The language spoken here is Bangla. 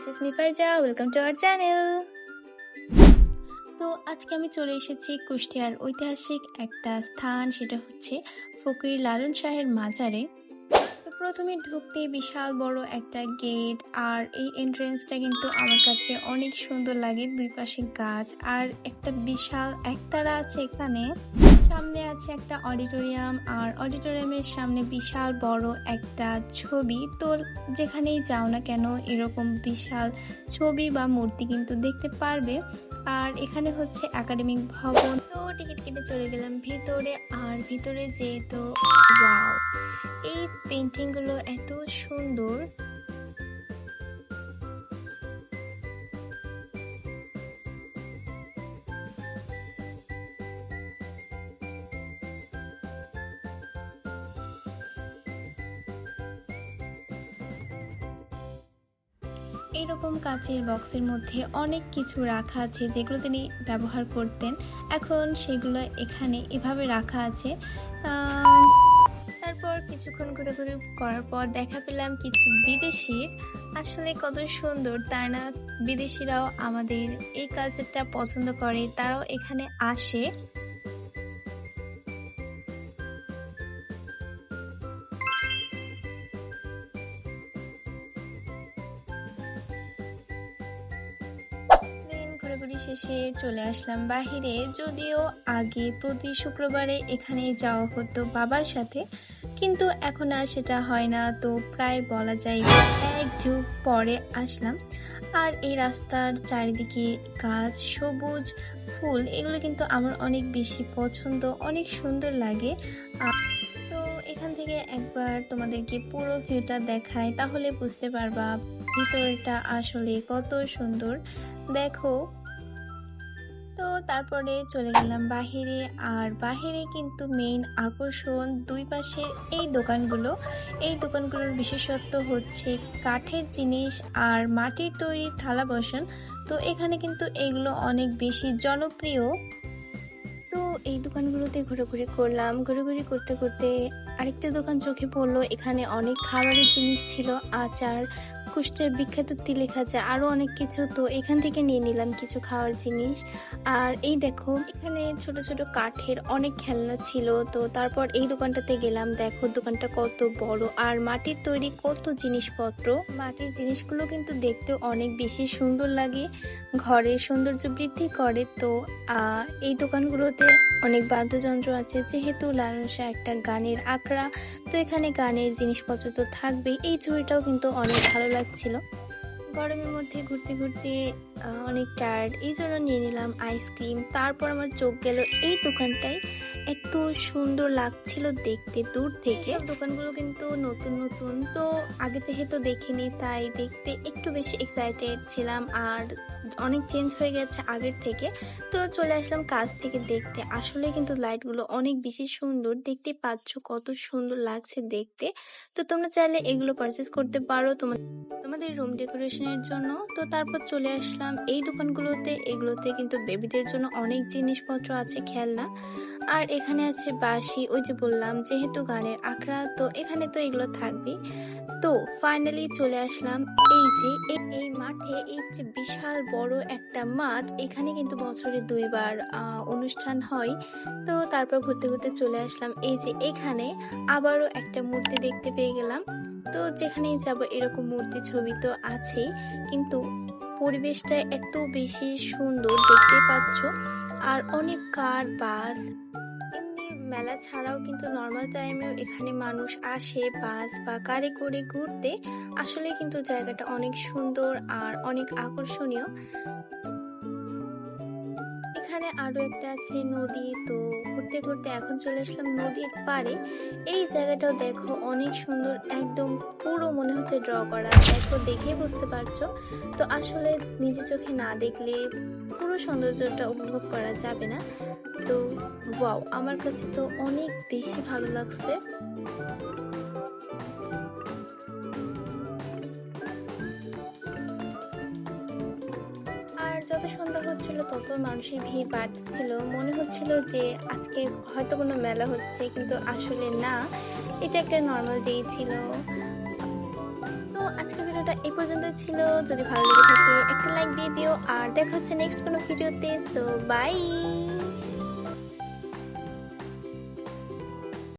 This is me Faiza, welcome to our channel. তো আজকে আমি চলে এসেছি কুষ্টিয়ার ঐতিহাসিক একটা স্থান, সেটা হচ্ছে ফকির লালন শাহের মাজারে। তো প্রথমে ঢুকতে বিশাল বড় একটা গেট, আর এই এন্ট্রেন্সটা কিন্তু আমার কাছে অনেক সুন্দর লাগে। দুই পাশে গাছ আর একটা বিশাল একতারা আছে এখানে। সামনে আছে একটা অডিটোরিয়াম, আর অডিটোরিয়ামের সামনে বিশাল বড় একটা ছবি। তো যেখানেই যাও না কেন এরকম বিশাল ছবি বা মূর্তি কিন্তু দেখতে পারবে। আর এখানে হচ্ছে একাডেমিক ভবন। তো টিকিট কেটে চলে গেলাম ভিতরে, আর ভিতরে যেহেতু ওয়াও, এই পেন্টিং গুলো এত সুন্দর। এইরকম কাচের বক্সের মধ্যে অনেক কিছু রাখা আছে যেগুলো তিনি ব্যবহার করতেন, এখন সেগুলো এখানে এভাবে রাখা আছে। তারপর কিছুক্ষণ ঘোরাঘুরি করার পর দেখা পেলাম কিছু বিদেশির। আসলে কত সুন্দর তাই না? বিদেশিরাও আমাদের এই কালচারটা পছন্দ করে, তারাও এখানে আসে। ঘোরাঘুরি শেষে চলে আসলাম বাহিরে। যদিও আগে প্রতি শুক্রবারে এখানে যাওয়া হতো বাবার সাথে, কিন্তু এখন আর সেটা হয় না। তো প্রায় বলা যায় এক যুগ পরে আসলাম। আর এই রাস্তার চারিদিকে গাছ, সবুজ ফুল, এগুলো কিন্তু আমার অনেক বেশি পছন্দ, অনেক সুন্দর লাগে। তো এখান থেকে একবার তোমাদেরকে পুরো ভিউটা দেখাই, তাহলে বুঝতে পারবা ভিতরটা আসলে কত সুন্দর। দেখো। তো তারপরে চলে গেলাম বাহিরে, আর বাহিরে কিন্তু মেইন আকর্ষণ দুই পাশের এই দোকানগুলোর বিশেষত্ব হচ্ছে কাঠের জিনিস আর মাটির তৈরি থালা বাসন। তো এখানে কিন্তু এগুলো অনেক বেশি জনপ্রিয়। তো এই দোকানগুলোতে ঘোরাঘুরি করলাম, ঘোরাঘুরি করতে করতে আরেকটা দোকান চোখে পড়লো। এখানে অনেক খাবারের জিনিস ছিল, আচার, কুষ্টিয়ার বিখ্যাত তিলে খাজা, আরো অনেক কিছু। তো এখান থেকে নিয়ে নিলাম কিছু খাওয়ার জিনিস। আর এই দেখো, এখানে ছোট ছোট কাঠের অনেক খেলনা ছিল। তো তারপর এই দোকানটাতে গেলাম, দেখো দোকানটা কত বড়, আর মাটির তৈরি কত জিনিসপত্র। মাটির জিনিসগুলো কিন্তু দেখতে অনেক বেশি সুন্দর লাগে, ঘরের সৌন্দর্য বৃদ্ধি করে। তো এই দোকানগুলোতে অনেক বাদ্যযন্ত্র আছে, যেহেতু লালন শাহ একটা গানের আখড়া, তো এখানে গানের জিনিসপত্র তো থাকবেই। এই চুড়িটাও কিন্তু অনেক ভালো লাগছিল। গরমের মধ্যে ঘুরতে ঘুরতে অনেক টায়ার্ড, এই জন্য নিয়ে নিলাম আইসক্রিম। তারপর আমার চোখ গেল এই দোকানটায়, এত সুন্দর লাগছিল দেখতে দূর থেকে। দোকানগুলো কিন্তু নতুন নতুন, তো আগে যেহেতু দেখিনি তাই দেখতে একটু বেশি এক্সাইটেড ছিলাম, আর অনেক চেঞ্জ হয়ে গেছে আগের থেকে। তো চলে আসলাম কাছ থেকে দেখতে। আসলে কিন্তু লাইটগুলো অনেক বেশি সুন্দর, দেখতে পাচ্ছ কত সুন্দর লাগছে দেখতে। তো তোমরা চাইলে এগুলো পারচেস করতে পারো তোমাদের রুম ডেকোরেশনের জন্য। তো তারপর চলে আসলাম এই দোকানগুলোতে। এগুলোতে কিন্তু বেবিদের জন্য অনেক জিনিসপত্র আছে, খেলনা। আর এখানে আছে বাঁশি, ওই যে বললাম যেহেতু গানের আখড়া, তো এখানে তো এগুলো থাকবে। তো ফাইনালি চলে আসলাম এই যে এই মাঠে, এই যে বিশাল বড় একটা মাঠ, এখানে কিন্তু বছরে 2বার অনুষ্ঠান হয়। তো তারপর ঘুরতে ঘুরতে চলে আসলাম এই যে এখানে, আবারও একটা মূর্তি দেখতে পেয়ে গেলাম। তো যেখানেই যাব এরকম মূর্তি ছবি তো আছেই, কিন্তু পরিবেশটা এত বেশি সুন্দর দেখতে পাচ্ছ। আর অনেক কার, বাস, এমনি মেলা ছাড়াও কিন্তু নর্মাল টাইমেও এখানে মানুষ আসে বাস বা কারে করে ঘুরতে। আসলে কিন্তু জায়গাটা অনেক সুন্দর আর অনেক আকর্ষণীয়। এখানে আরো একটা আছে নদী। তো ঘুরতে ঘুরতে এখন চলে আসলাম নদীর পাড়ে। এই জায়গাটাও দেখো অনেক সুন্দর, একদম পুরো মনে হচ্ছে ড্র করা। দেখো, দেখেই বুঝতে পারছো। তো আসলে নিজে চোখে না দেখলে পুরো সৌন্দর্যটা উপভোগ করা যাবে না। তো ওয়াও, আমার কাছে তো অনেক বেশি ভালো লাগছে। আর যত সন্ধ্যা হচ্ছিল তত মানুষের ভিড় বাড়ছিল, মনে হচ্ছিল যে আজকে হয়তো কোনো মেলা হচ্ছে, কিন্তু আসলে না, এটা একটা নর্মাল ডে ছিল। তো আজকে ভিডিওটা এই পর্যন্তই ছিল। যদি ভালো লেগে থাকে একটা লাইক দিয়ে দিও, আর দেখা হচ্ছে নেক্সট কোনো ভিডিওতে। So by.